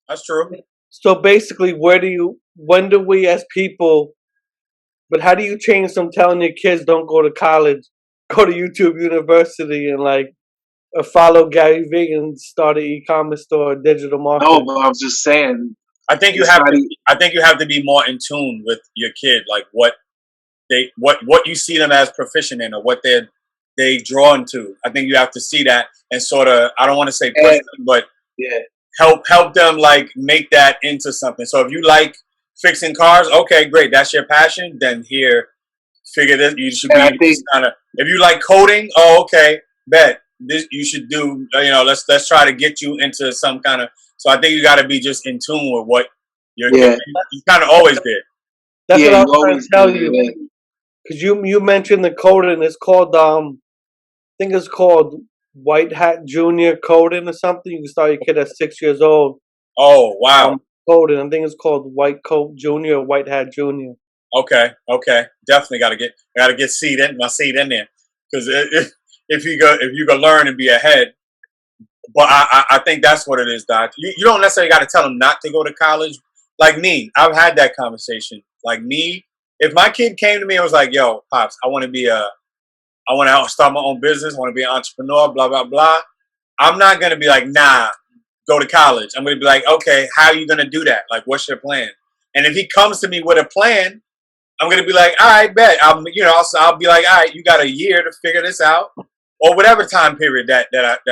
That's true. So basically, when do we as people, but how do you change from telling your kids don't go to college, go to YouTube University and like follow Gary Vee and start an e-commerce store, digital No, marketing? but I'm just saying I think you it's have not. to. I think you have to be more in tune with your kid, like what you see them as proficient in, or what they drawn to. I think you have to see that and sort of. I don't want to say push And them, but yeah, help them like make that into something. So if you like fixing cars, okay, great, that's your passion. Then here, figure this. You should and I be this think kind of. If you like coding, oh, okay, bet this you should do. Let's try to get you into some kind of. So I think you got to be just in tune with what you're. yeah, You kind of always did. That's yeah. what I You was trying to always do. tell you. Yeah. Because you mentioned the coding. It's called I think it's called White Hat Junior coding or something. You can start your kid at 6 years old. Oh wow. Coding. I think it's called White Coat Junior or White Hat Junior. Okay. Definitely got to get my seed in there because if you go learn and be ahead. But I think that's what it is, Doc. You don't necessarily got to tell them not to go to college. Like me, I've had that conversation. Like me, if my kid came to me and was like, "Yo, pops, I want to start my own business. I want to be an entrepreneur." Blah blah blah. I'm not gonna be like, "Nah, go to college." I'm gonna be like, "Okay, how are you gonna do that? Like, what's your plan?" And if he comes to me with a plan, I'm gonna be like, all right, bet. I'll be like, all right, you got a year to figure this out, or whatever time period that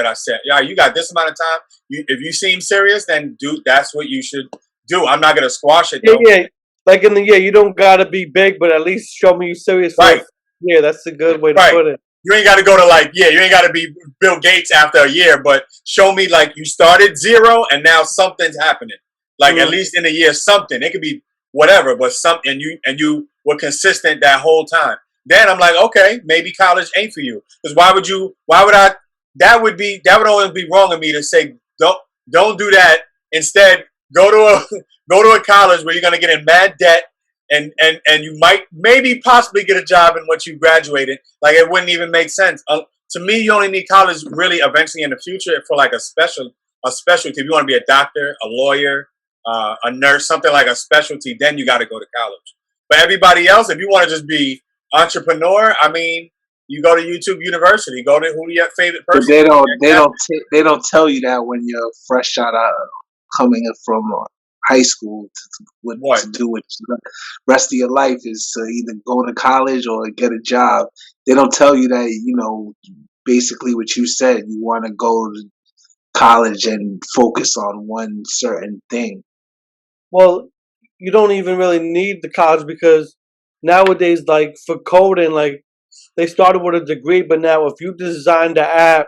I set. Yeah, you got this amount of time. If you seem serious, then do. That's what you should do. I'm not gonna squash it Yeah, though. yeah. Like in the year, you don't gotta be big, but at least show me you serious for Right, a year. That's a good way to right. put it. You ain't got to go to you ain't got to be Bill Gates after a year, but show me like you started zero and now something's happening. Like at Mm. least in a year, something. It could be whatever, but something. And you were consistent that whole time. Then I'm like, okay, maybe college ain't for you. Because why would you? Why would I? That would always be wrong of me to say don't do that. Instead, go to a go to a college where you're gonna get in mad debt and you might maybe possibly get a job in what you graduated. Like it wouldn't even make sense. To me, you only need college really eventually in the future for like a specialty. If you want to be a doctor, a lawyer, a nurse, something like a specialty, then you got to go to college. But everybody else, if you want to just be entrepreneur, I mean, you go to YouTube University. Go to who your favorite But person. they don't tell you that when you're fresh out of coming from high school what What? to do with the rest of your life is to either go to college or get a job. They don't tell you that basically what you said. You want to go to college and focus on one certain thing. Well, you don't even really need the college because nowadays, like for coding, like they started with a degree, but now if you designed the app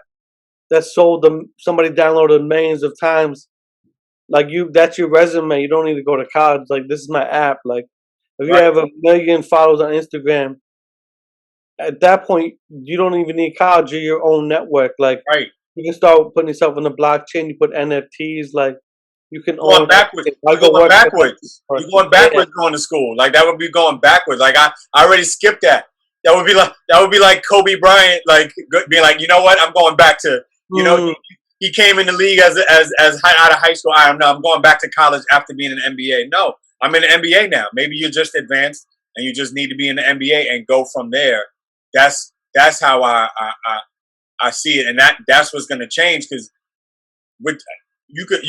that sold them, somebody downloaded millions of times, like that's your resume. You don't need to go to college. Like this is my app. Like if you Right. have a million followers on Instagram, at that point you don't even need college. You're your own network. Like Right. you can start putting yourself on the blockchain. You put NFTs. Like you can Going own backwards. everything. I You're go going work for that backwards. You're person. going backwards going to school. Like that would be going backwards. Like I already skipped that. That would be like Kobe Bryant, like being like, you know what? I'm going back to, you know, Mm, he came in the league as out of high school. I don't know. I'm going back to college after being in the NBA. No, I'm in the NBA now. Maybe you're just advanced and you just need to be in the NBA and go from there. That's how I see it, and that's what's going to change because with you could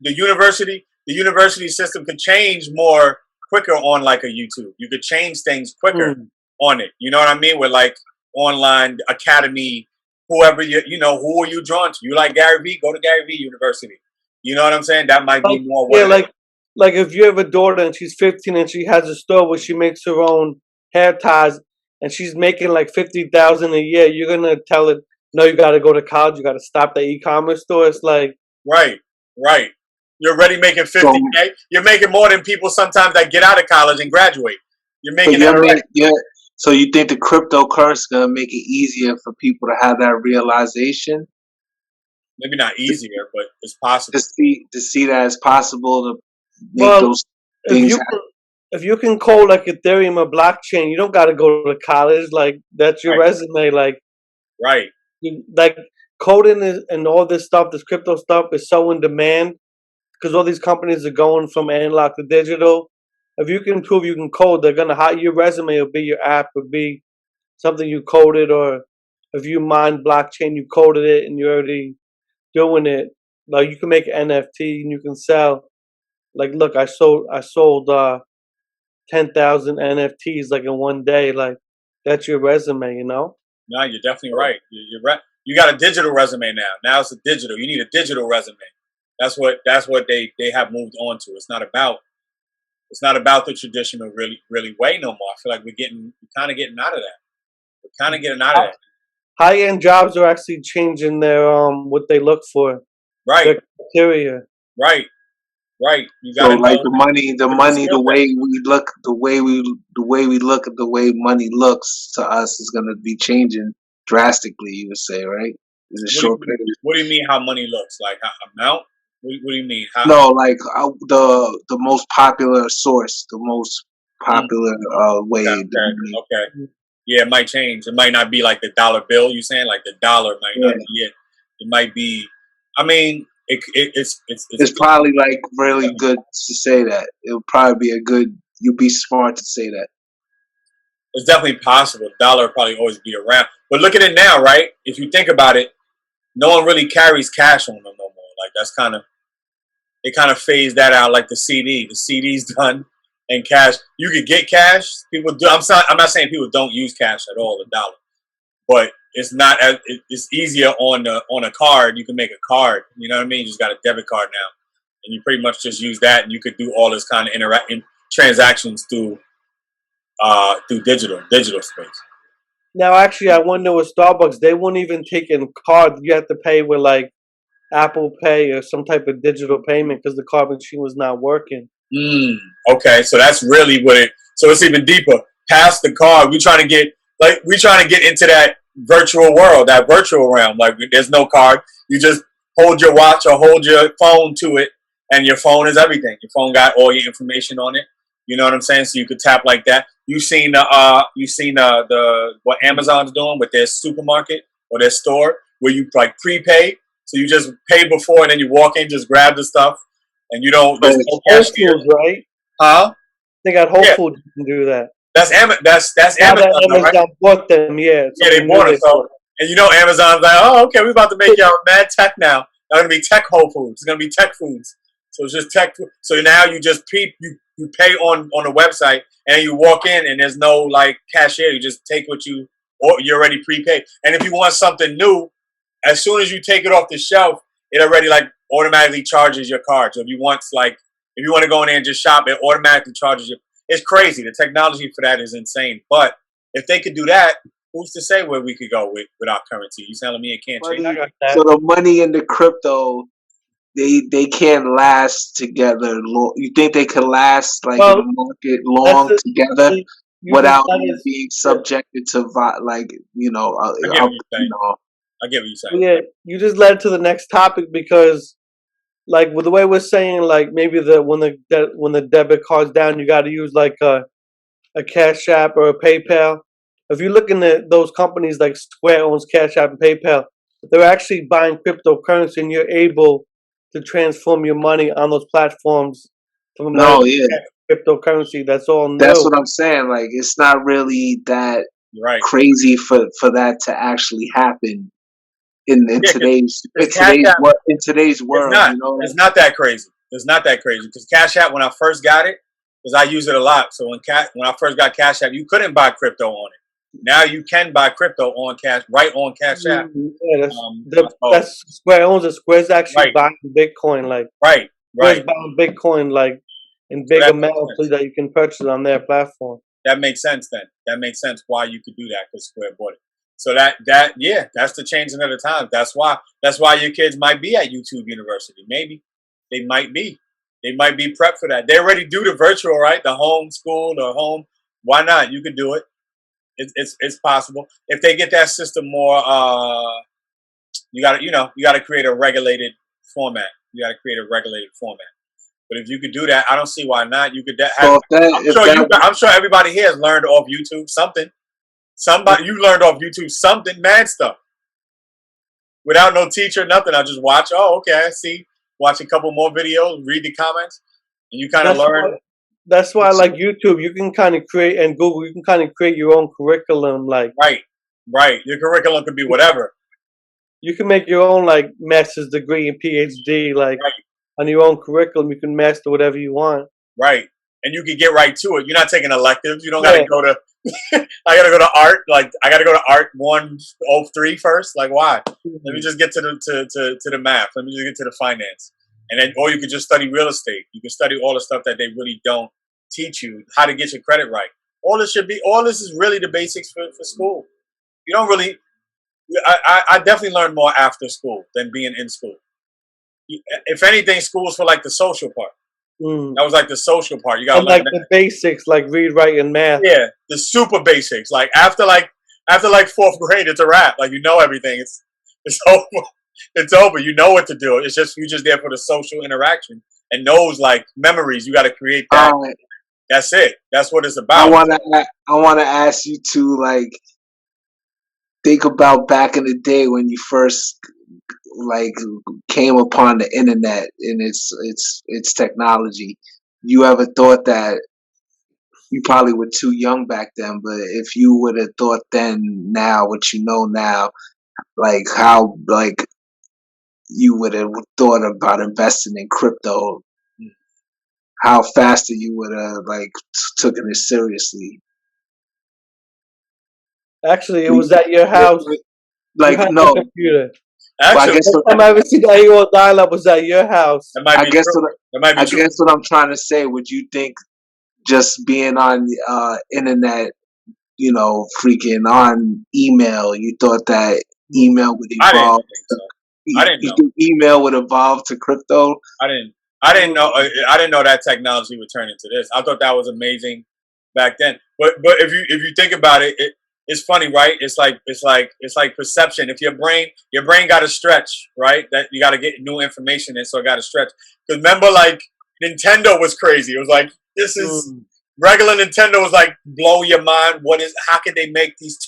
the university system could change more quicker on like a YouTube. You could change things quicker mm. on it. You know what I mean? With like online academy, whoever who are you drawn to? You like Gary Vee? Go to Gary Vee University. You know what I'm saying? That might be Like more what yeah, it is. like if you have a daughter and she's 15 and she has a store where she makes her own hair ties and she's making like 50,000 a year, you're gonna tell it, no, you got to go to college. You got to stop the e-commerce store. It's like Right, right. You're already making So 50K. You're making more than people sometimes that get out of college and graduate. You're so making that you're already. make yeah. So you think the cryptocurrency gonna make it easier for people to have that realization Maybe not to, easier, but it's possible. to see that it's possible to make well, those if things you happen? can, if you can code like Ethereum or blockchain, you don't got to go to college. Like that's your Right, resume. Like right. like coding is, and all this stuff, this crypto stuff is so in demand because all these companies are going from analog to digital. If you can prove you can code, they're gonna hire your resume. Will be your app. Will be something you coded, or if you mine blockchain, you coded it and you're already doing it. Like you can make an NFT and you can sell. Like, look, I sold 10,000 NFTs like in one day. Like that's your resume, you know. No, you're definitely right. You're right. You got a digital resume now. Now it's a digital. You need a digital resume. That's what they have moved on to. It's not about the traditional really way no more. I feel like we're kind of getting out of that. We're kind of getting out of that. High end jobs are actually changing their what they look for, Right, their criteria. right, right. You got So to like know the what your money, skill the set. way we look, the way money looks to us is gonna be changing drastically. You would say, right? In a What do you short mean? period. What do you mean? How money looks like? How amount? What do you mean? How? No, like the most popular source, the most Mm, popular okay, way the okay, money. okay. Yeah, it might change. It might not be like the dollar bill. You saying like the dollar might not Yeah, be it. It might be. I mean, it's it's probably like really good to say that. It would probably be a good. You'd be smart to say that. it's definitely possible. The dollar will probably always be around. But look at it now, right? If you think about it, no one really carries cash on them no more. Like that's kind of they kind of phased that out. Like the CD, the CD's done, and cash. You could get cash. People do. I'm not saying people don't use cash at all. The dollar, but it's not as it's easier on a card. You can make a card. You know what I mean? You just got a debit card now, and you pretty much just use that, and you could do all this kind of interacting transactions through digital space. Now, actually, I wonder with Starbucks, they won't even take in card. You have to pay with like Apple Pay or some type of digital payment because the card machine was not working. Mm, okay, so that's really what it. So it's even deeper. Past the card, we trying to get into that virtual world, that virtual realm. Like there's no card. You just hold your watch or hold your phone to it, and your phone is everything. Your phone got all your information on it. You know what I'm saying? So you could tap like that. You seen the what Amazon's doing with their supermarket or their store where you like prepay. So you just pay before and then you walk in, just grab the stuff, and you don't. But There's no Whole cashier. Foods, right? Huh? They got Whole Yeah, Foods you can do that. that's Now Amazon, that though, right? Amazon bought them, yeah, Yeah, they something new bought it. they So, bought. and Amazon's like, oh, okay, we're about to make y'all mad tech now. It's gonna be tech Whole Foods. It's gonna be tech foods. So it's just tech. So now you just you pay on the website, and you walk in, and there's no like cashier. You just take what you're already prepaid. And if you want something new, as soon as you take it off the shelf, it already like automatically charges your card. So if you want to go in there and just shop, it automatically charges you. It's crazy. The technology for that is insane. But if they could do that, who's to say where we could go with our currency? You telling me it can't change? I money, got so that. the money and the crypto, they can't last together. You think they could last like in Well, the market that's long the together you just without let us. being Yeah, subjected to like I get what you're saying. I get what you're saying. yeah, you just led to the next topic because, like, with the way we're saying, like, maybe when the debit card's down, you got to use like a Cash App or a PayPal. If you look into those companies like Square owns Cash App and PayPal, they're actually buying cryptocurrency, and you're able to transform your money on those platforms from American No, yeah, cryptocurrency. That's all that's new. what I'm saying. Like it's not really that You're right. crazy for that to actually happen in Yeah, today's because Cash App, in today's it's world. not. You know, It's not that crazy. It's not that crazy because Cash App, when I first got it, because I use it a lot. So when I first got Cash App, you couldn't buy crypto on it. Now you can buy crypto right on Cash App. Yeah, Oh, that's Square owns it. Square's actually right, buying Bitcoin. Like right, Square's right. buying Bitcoin like in So big that makes amounts so sense. that you can purchase it on their platform. That makes sense then. That makes sense why you could do that because Square bought it. So yeah, that's the changing of the times. That's why your kids might be at YouTube University. Maybe they might be. They might be prepped for that. They already do the virtual, right? The home school, the home. Why not? You could do it. It's possible if they get that system more. You got to create a regulated format. You got to create a regulated format. But if you could do that, I don't see why not. You could have. so if that I'm sure everybody here has learned off YouTube something. You learned off YouTube something, mad stuff, without no teacher, nothing. I just watch. Oh, okay, I see. watch a couple more videos, read the comments, and you kind of That's why. learn. That's why, like YouTube, you can kind of create, and Google, you can kind of create your own curriculum. Like Right, right. Your curriculum could be whatever. you can make your own like master's degree and PhD, like Right, on your own curriculum. You can master whatever you want. right. And you can get right to it. You're not taking electives. You don't got to Yeah. go to. I got to go to art. Like I got to go to art 103 first. Like why? Let me just get to the math. Let me just get to the finance, and then or you could just study real estate. You can study all the stuff that they really don't teach you, how to get your credit right. All this is really the basics for school. You don't really. I definitely learned more after school than being in school. If anything, school's for like the social part. Mm. That was like the social part. You got to And learn like that. the basics, like read, write, and math. Yeah, the super basics. Like after fourth grade, it's a wrap. Like you know everything. It's over. It's over. You know what to do. It's just you're just there for the social interaction and those like memories. You got to create that. That's it. That's what it's about. I wanna ask you to like think about back in the day when you first like came upon the internet and its technology. You ever thought that you probably were too young back then, but if you would have thought then now what you know now, like how like you would have thought about investing in crypto, how faster you would have like taken it seriously. Actually, it was at your house. You Like had the no, computer. but I Actually, guess First time I ever seen the AOL dial-up was at your house. that might I be guess true. what That might be I true. guess what I'm trying to say. Would you think just being on internet, you know, freaking on email, you thought that email would I didn't evolve? think so. I didn't You know. think email would evolve to crypto? I didn't. I didn't know. I didn't know that technology would turn into this. I thought that was amazing back then. But if you think about it, it's funny, right? It's like perception. If your brain got to stretch, right? That you got to get new information in, so it got to stretch. Because remember, like Nintendo was crazy. It was like this is Mm. regular Nintendo was like blow your mind. How could they make these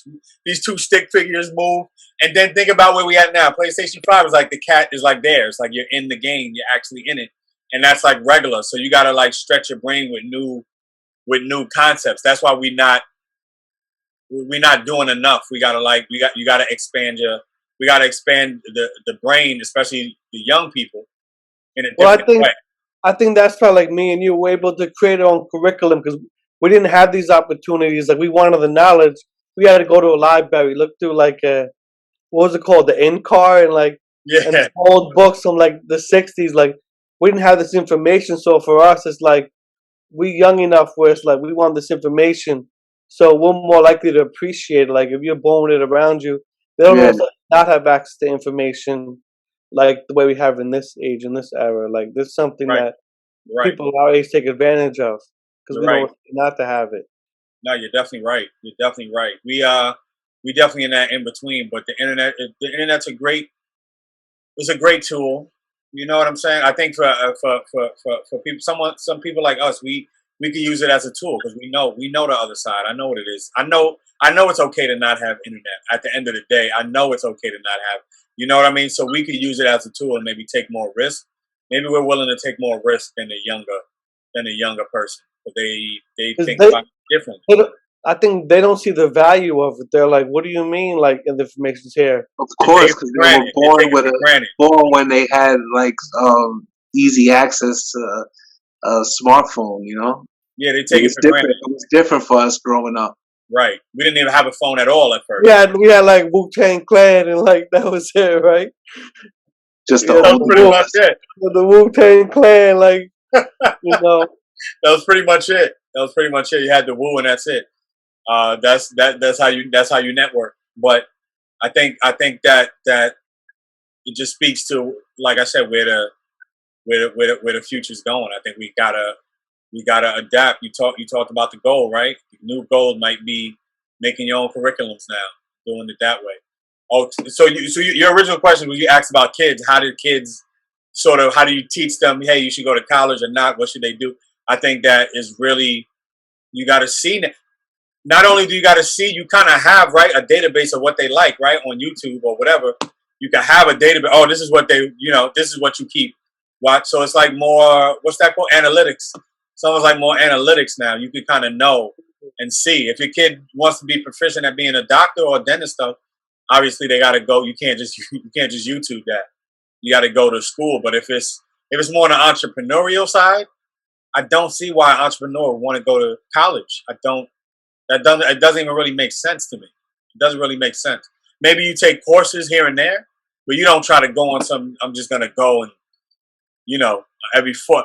two stick figures move? And then think about where we at now. PlayStation 5 is like the cat is like there. It's like you're in the game, you're actually in it. And that's like regular. So you gotta like stretch your brain with new concepts. That's why we're not doing enough. You gotta expand the brain, especially the young people, in a Well, different way. I think that's why like me and you were able to create our own curriculum because we didn't have these opportunities. Like we wanted the knowledge, we had to go to a library, look through like what was it called, the NCAR, and Yeah, old books from like the '60s. Like we didn't have this information, so for us, it's like we young enough where it's like we want this information, so we're more likely to appreciate it. Like if you're born with it around you, they don't Yeah, also not have access to information like the way we have in this age, in this era. Like this is something right, that right. people our age take advantage of because You're we know right. what's not to have it. No, you're definitely right. You're definitely right. We definitely in that in between. But the internet's it's a great tool. You know what I'm saying? I think for people, some people like us, we can use it as a tool because we know the other side. I know what it is. I know it's okay to not have internet. At the end of the day, I know it's okay to not have. You know what I mean? So we could use it as a tool and maybe take more risk. Maybe we're willing to take more risk than a younger person. But they 'Cause think about it differently. they don't, I think they don't see the value of it. They're like, "What do you mean? Like, and the information's here." of They take course, it for because they were granted. They take it for granted. born when they had like easy access to a smartphone. You know, Yeah, they it take it was for different. granted. It was different for us growing up. Right. We didn't even have a phone at all at first. We had like Wu-Tang Clan and like that was it, right? Just the Yeah, That was old pretty Wu, much boys. it. the Wu-Tang Clan, like you know. That was pretty much it. That was pretty much it. You had the woo, and that's it. That's how you network. But I think that it just speaks to, like I said, where the future's going. I think we gotta adapt. You talked about the goal, right? The new goal might be making your own curriculums now, doing it that way. Oh, your original question was, you asked about kids. How do kids how do you teach them? Hey, you should go to college or not? What should they do? I think that is really, you got to see. Not only do you got to see, you kind of have, right, a database of what they like, right, on YouTube or whatever. You can have a database. Oh, this is what this is what you keep. Watch. So it's like more. What's that called? Analytics. It's almost like more analytics now. You can kind of know and see if your kid wants to be proficient at being a doctor or a dentist. Stuff. Obviously, they got to go. You can't just YouTube that. You got to go to school. But if it's more on the entrepreneurial side, I don't see why an entrepreneur would want to go to college. I don't. That doesn't. It doesn't even really make sense to me. It doesn't really make sense. Maybe you take courses here and there, but you don't try to go on some. I'm just gonna go and every 4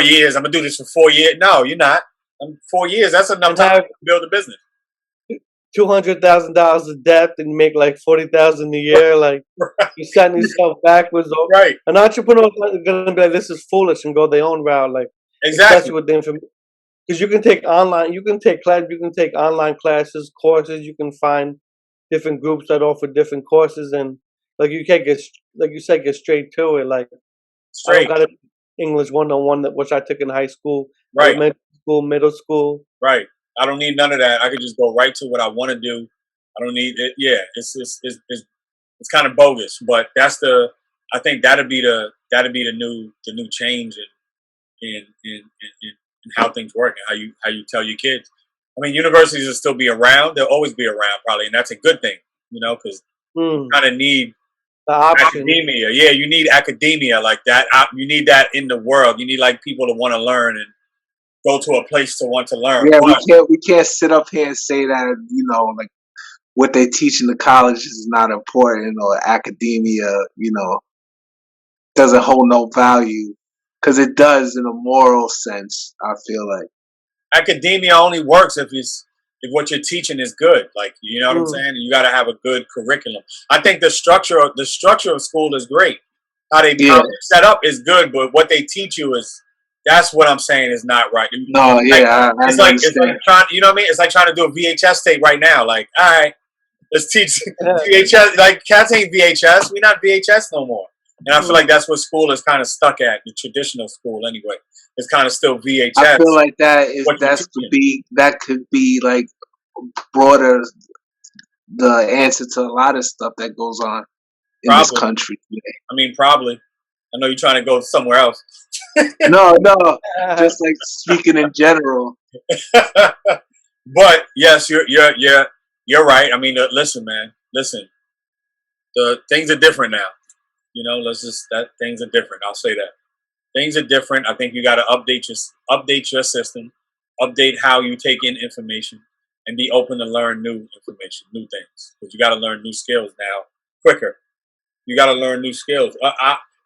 years. I'm gonna do this for 4 years. No, you're not. 4 years. That's enough And time have to build a business. $200,000 of debt and make like 40,000 a year, like you're setting yourself backwards. Right. An entrepreneur is gonna be like, "This is foolish," and go their own route, like Exactly. especially with the information. Because you can take online, you can take online classes, courses. You can find different groups that offer different courses, and like you can't get, like you said, get straight to it. Like I don't Straight. got to English 101 that which I took in high school, Right. elementary school, middle school. Right. I don't need none of that. I could just go right to what I want to do. I don't need it. Yeah. It's kind of bogus, but that's the. I think that'd be the new change in how things work and how you tell your kids. I mean, universities will still be around. They'll always be around, probably, and that's a good thing, because you Mm, kind of need the option. academia. Yeah, you need academia like that. You need that in the world. You need like people to want to learn and go to a place to want to learn. Yeah, But we can't sit up here and say that like what they teach in the colleges is not important or academia doesn't hold no value because it does in a moral sense. I feel like academia only works if what you're teaching is good. Like, you know what I'm Mm, saying? You got to have a good curriculum. I think the structure of school is great. How yeah, they set up is good, but what they teach you that's what I'm saying is not right. no, Like yeah, I it's like understand. trying, you know what I mean? It's like trying to do a VHS tape right now. Like, all right, let's teach VHS. Like, cats ain't VHS. We're not VHS no more. And I feel like mm. that's what school is kind of stuck at. The traditional school, anyway, it's kind of still I VHS. feel like What you're teaching, that could be like broader the answer to a lot of stuff that goes on in this probably. country. I mean, probably. I know you're trying to go somewhere else. No, no, just like speaking in general. But yes, you're right. I mean, listen, man, listen. The things are different now. Let's just that things are different. I'll say that things are different. I think you got to update your system, update how you take in information, and be open to learn new information, new things. Because you got to learn new skills now quicker. You got to learn new skills.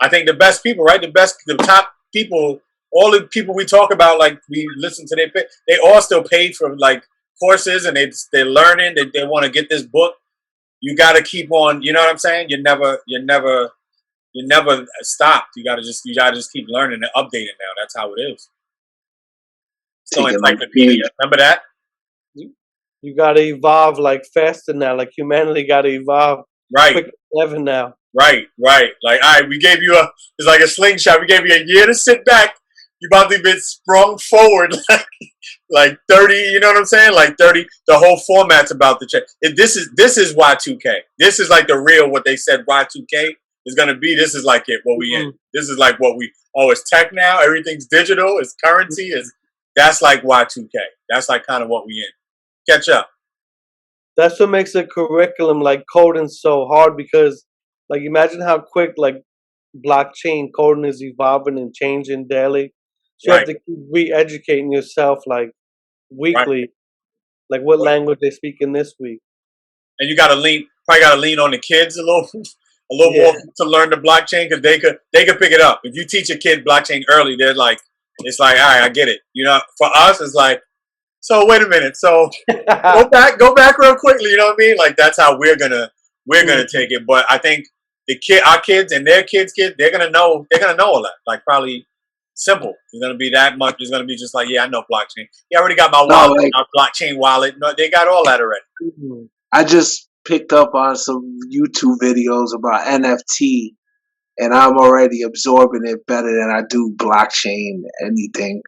I think the best people, right? The top people, all the people we talk about, like we listen to they all still paid for like courses, and they're learning. They want to get this book. You got to keep on. You know what I'm saying? You never stopped. You gotta just keep learning and updating. Now that's how it is. Still Taking like huge. encyclopedia. Remember that? You, you gotta evolve like faster now. Like humanity gotta evolve Right. quicker than ever now. Right, right. Like, all right, we gave you it's like a slingshot. We gave you a year to sit back. You about to be sprung forward like 30. You know what I'm saying? Like 30. The whole format's about to change. This is Y2K. This is like the real what they said Y2K is gonna be. This is like it. What we in. Mm. This is like what we. Oh, it's tech now. Everything's digital. It's currency. That's like Y2K. That's like kind of what we in. Catch up. That's what makes a curriculum like coding so hard because, like, imagine how quick like blockchain coding is evolving and changing daily. So you have Right, to keep re-educating yourself like right. weekly, like what language they speak in this week. And you probably got to lean on the kids a little, a little Yeah. more to learn the blockchain because they could pick it up. If you teach a kid blockchain early, they're like, it's like, all right, I get it. For us, it's like, so wait a minute, so go back real quickly. You know what I mean? Like that's how we're gonna take it. But I think our kids and their kids, they're gonna know all that. Like probably simple. It's gonna be that much. It's gonna be just like, yeah, I know blockchain. Yeah, I already got my No, wallet, like my blockchain wallet. No, they got all that already. Mhm. I just picked up on some YouTube videos about NFT, and I'm already absorbing it better than I do blockchain anything.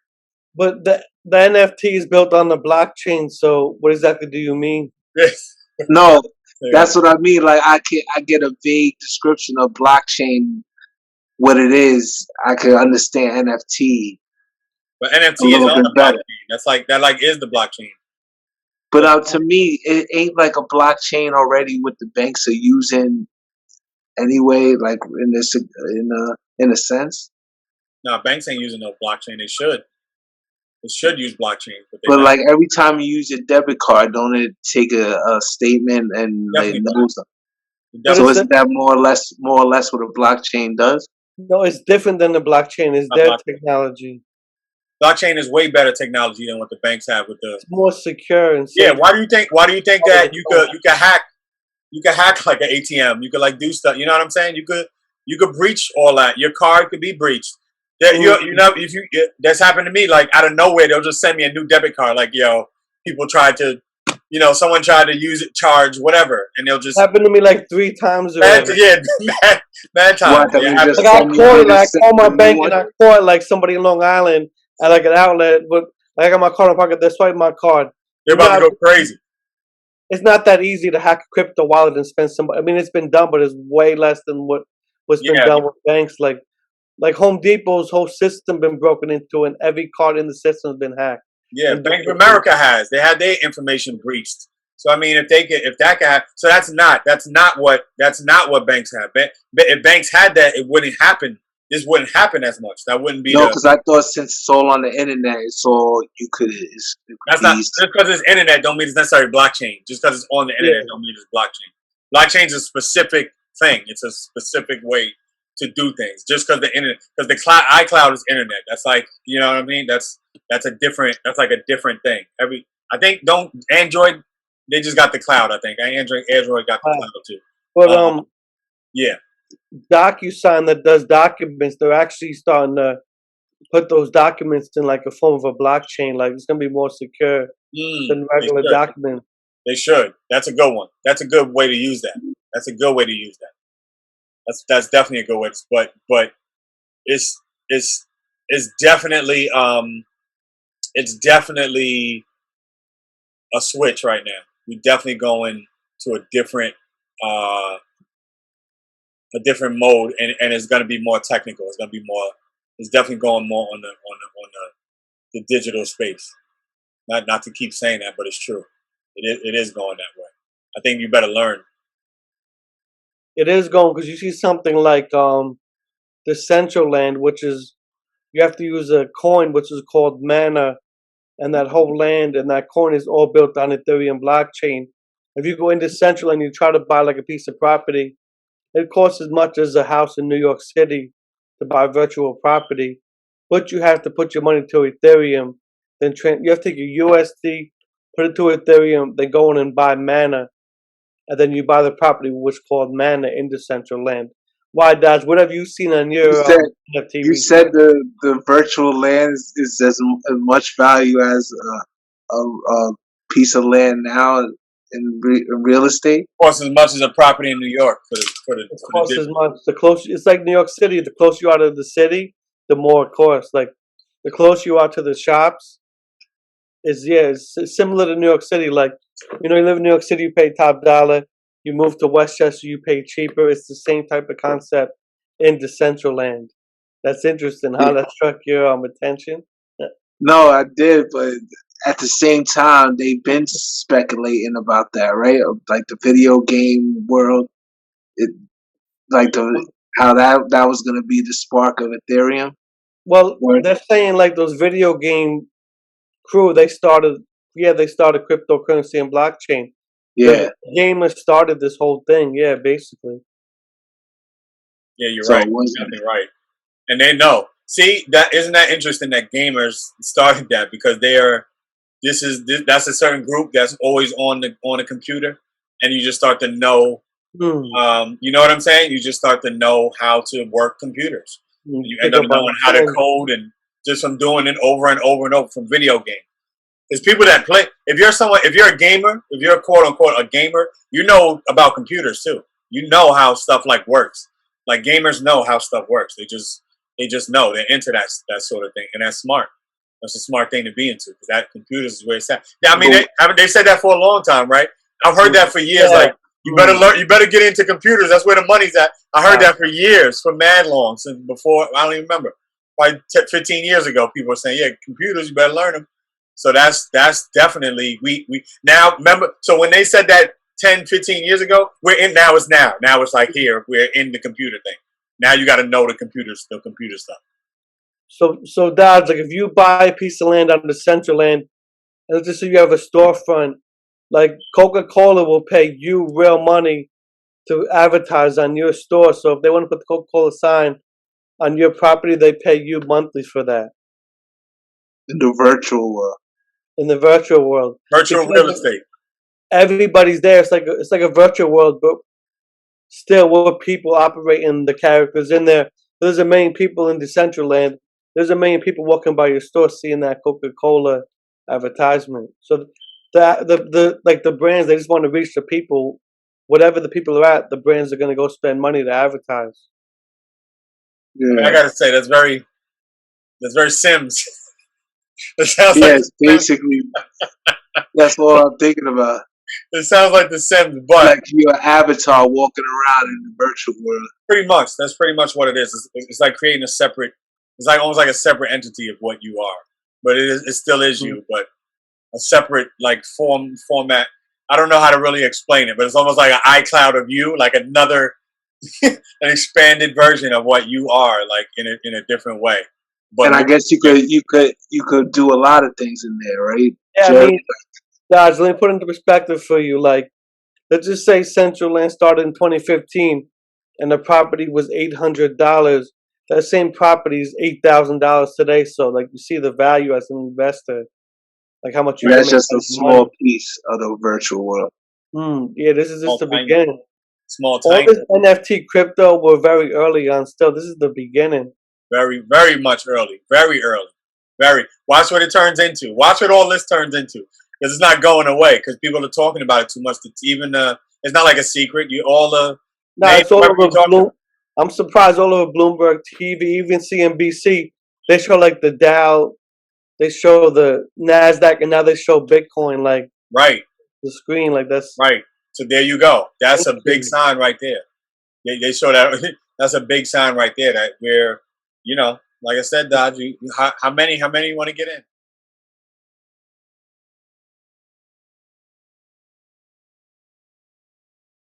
But the NFT is built on the blockchain. So what exactly do you mean? No, Yeah. that's what I mean. Like I get a vague description of blockchain what it is, I could understand NFT But a NFT is little on bit the better. blockchain. That's like that. Like is the blockchain. But But to me, it ain't like a blockchain already. What the banks are using anyway, like in a sense. no, banks ain't using no blockchain. They should. They should use blockchain, but they're But not. like every time you use your debit card, don't it take a statement and like Definitely not. knows them? But So it's isn't that more or less what a blockchain does? no, it's different than the blockchain. It's Not their blockchain. technology. Blockchain is way better technology than what the banks have with the. It's more secure and Yeah. safe. Why do you think? Why do you think that you could hack like an ATM? You could like do stuff. You know what I'm saying? You could breach all that. Your card could be breached. That you know if you that's happened to me. Like out of nowhere, they'll just send me a new debit card. Like people tried to, someone tried to use it, charge whatever, and they'll just Happened to me like 3 times already. yeah, mad times. What that Yeah, it they happens. Like just I'll send you call they it, like just send call you my a new bank one? and I call it like somebody in Long Island at like an outlet, but like I got my card in my pocket, they swipe my card. They're You know, about to go crazy. it's not that easy to hack a crypto wallet and spend some. I mean, it's been done, but it's way less than what's been Yeah, done with banks. Like Home Depot's whole system been broken into, and every card in the system has been hacked. yeah. And Bank of America has. They had their information breached. So I mean, if that can happen, so that's not what banks have. If banks had that, it wouldn't happen. This wouldn't happen as much. That wouldn't be No, the. because I thought since it's all on the internet, it's all it could That's be not easy. just because it's internet. Don't mean it's necessarily blockchain. Just because it's on the Yeah, internet, don't mean it's blockchain. Blockchain is a specific thing. It's a specific way to do things. Just because the internet, because the iCloud is internet. That's like you know what I mean. That's a different. That's like a different thing. I think don't Android. They just got the cloud. I think Android got the cloud too. but Yeah. DocuSign that does documents, they're actually starting to put those documents in like a form of a blockchain. Like it's gonna be more secure than They regular should. documents. They should. That's a good one. That's a good way to use that. That's a good way to use that. That's definitely a good way. But it's it's it's definitely a switch right now. We're definitely going to uh a different mode, and it's going to be more technical. It's going to be more. It's definitely going more on the digital space. Not to keep saying that, but it's true. It is going that way. I think you better learn. It is going because you see something like the Central Land, which is you have to use a coin which is called mana, and that whole land and that coin is all built on Ethereum blockchain. If you go into Central and you try to buy like a piece of property, it costs as much as a house in New York City to buy virtual property, but you have to put your money to Ethereum. Then you have to take your USD, put it to Ethereum, then go in and buy mana, and then you buy the property which is called mana in the Central Land. Why, Dodge? What have you seen on You your said NFT you research? said the virtual land is as much value as a piece of land now in real estate. Costs as much as a property in New York It for the costs as digital. much. The closer it's like New York City. The closer you are to the city, the more it costs. Like the closer you are to the shops, it's similar to New York City. Like you live in New York City, you pay top dollar. You move to Westchester, you pay cheaper. It's the same type of concept in the Central Land. That's interesting. How that struck your attention? No, I did, but at the same time, they've been speculating about that, right? Like the video game world, it like the how that was going to be the spark of Ethereum. Well, Or they're saying like those video game crew. They started cryptocurrency and blockchain. The yeah, gamers started this whole thing. Yeah, basically. Yeah, you're so right. it wasn't. You're definitely right. And they know. See, that isn't that interesting that gamers started that because they are. That's a certain group that's always on the computer, and you just start to know. Hmm. You know what I'm saying? You just start to know how to work computers. You You end pick up up on knowing how to trends. code, and just from doing it over and over and over from video games. There's people that play. If you're a gamer, if you're quote unquote a gamer, you know about computers too. You know how stuff like works. Like gamers know how stuff works. They just know. They're into that sort of thing, and that's smart. That's a smart thing to be into because that computers is where it's at. Yeah, I mean But they said that for a long time, right? I've heard that for years. Yeah, Like You better learn. You better get into computers. That's where the money's at. I heard that for years, for mad long, since before. I don't even remember. Probably 15 years ago, people were saying, "Yeah, computers. You better learn them." So that's definitely we now remember. So when they said that 10, 15 years ago, we're in now. It's now. Now it's like here. We're in the computer thing. Now you got to know the computer stuff. So Dad, like if you buy a piece of land on the central land, and let's just say you have a storefront, like Coca-Cola will pay you real money to advertise on your store. So if they want to put the Coca-Cola sign on your property, they pay you monthly for that In the virtual world. in the virtual world. Virtual real estate. Everybody's there. It's like a virtual world, but still, what people operating the characters in there. There's a million people in Decentraland. There's a million people walking by your store seeing that Coca-Cola advertisement. So the like the brands, they just want to reach the people. Whatever the people are at, the brands are going to go spend money to advertise. I mean, I Yeah. gotta say that's very Sims. It sounds like Yes, basically, that's all I'm thinking about. it sounds like the Sims, but Like you're an avatar walking around in the virtual world. pretty much that's pretty much what it is. It's like creating a separate. It's like almost like a separate entity of what you are, but it still is you, but a separate like format. I don't know how to really explain it, but it's almost like an iCloud of you, like another an expanded version of what you are, like in a different way. But And I guess you could do a lot of things in there, right? Yeah, I Jerry? mean, guys, let me put it into perspective for you. Like, let's just say Central Land started in 2015, and the property was $800. That same property is $8,000 today. So, like, you see the value as an investor, like how much you can That's make just a money. small piece of the virtual world. Yeah, this is just small the tiny, beginning. small All tiny, this NFT crypto, we're very early on still. This is the beginning. very much early, very early, very. Watch what it turns into. Watch what all this turns into, because it's not going away. Because people are talking about it too much. It's even it's not like a secret. You all the Now names, it's all whoever you over talk to. Bloom. I'm surprised all over Bloomberg TV, even CNBC. They show like the Dow, they show the Nasdaq, and now they show Bitcoin like Right, the screen. Like that's right. So there you go. That's a big crazy. sign right there. They show that. That's a big sign right there that we're, like I said, Dodge. How many you want to get in?